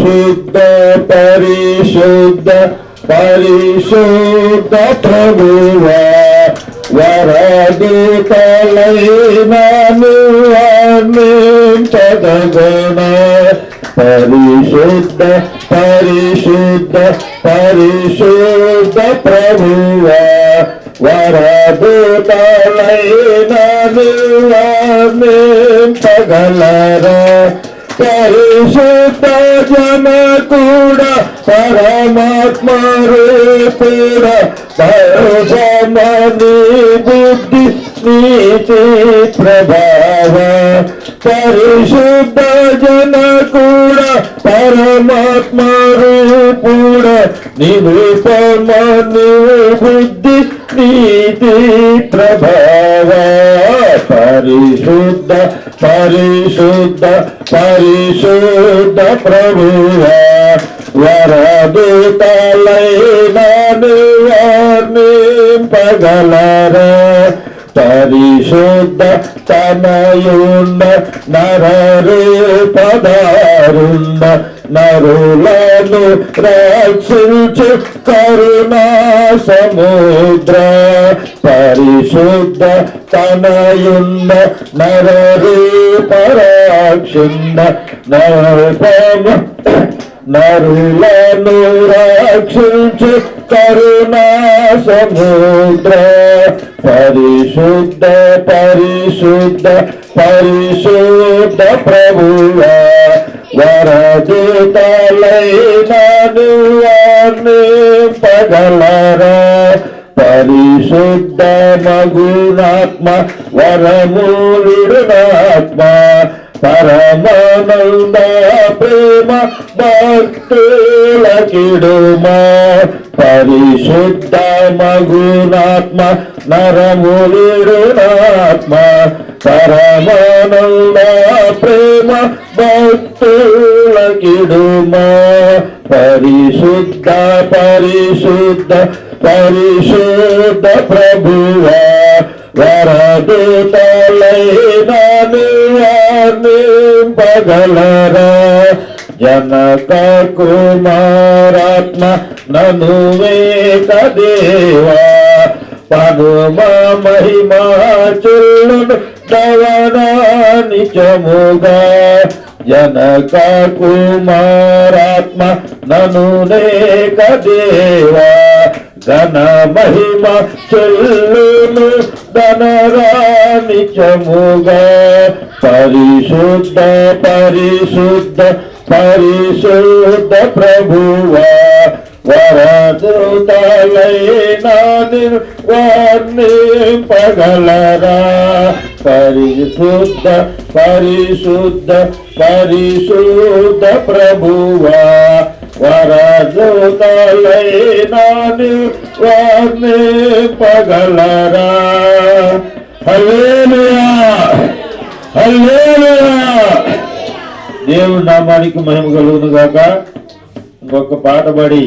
పరిశుద్ధ పరిశుద్ధ పరిశుద్ధ ప్రభువా వరదూతలైన నించదగన పరిశుద్ధ పరిశుద్ధ పరిశుద్ధ ప్రభువా వరదూతలైన నించగలరా పరిశుద్ధ జన కూడా పరమాత్మ రూపుడ పరమని బుద్ధి నీతి ప్రభావ పరిశుద్ధ జన కూడా పరమాత్మ రూపుడ నిరూపమని బుద్ధి నీతి ప్రభావ పరిశుద్ధ పరిశుద్ధ పరిశుద్ధ ప్రభువా వరదూతలైన నింపగలరా పరిశుద్ధ తనయున్న నరరూపధారున్న నరులను రక్షించు కరుణా సముద్ర పరిశుద్ధ తనయున్న నరరూపరాక్షిన్న నరులను రక్షించు కరుణా సముద్ర పరిశుద్ధ పరిశుద్ధ పరిశుద్ధ ప్రభువా వరదూతలైన నింపగలరా పరిశుద్ధ మగునాత్మ వరమూలునాత్మ పరమానంద ప్రేమ భక్తుల కిడుమా పరిశుద్ధ మగునాత్మ నరములునాత్మ పరమానంద ప్రేమ భక్తుల కిడుమా పరిశుద్ధ పరిశుద్ధ పరిశుద్ధ ప్రభువా వరదూతలైన నింపగలరా జనక కుమారాత్మ నను వేక దేవా పనుమ మహిమా చెల్లును నిజముగా జనక కుమారాత్మ నను నేక దేవా ఘన మహిమ చెల్లును నిజముగా పరిశుద్ధ పరిశుద్ధ పరిశుద్ధ ప్రభువా వరదూతలైన నింపగలరా పరిశుద్ధ పరిశుద్ధ పరిశుద్ధ ప్రభువా వరదూతలైన నింపగలరా హల్లెలూయా హల్లెలూయా దేవుని నామానికి మహిమ కలుగును గాక ఇంకొక పాట పాడి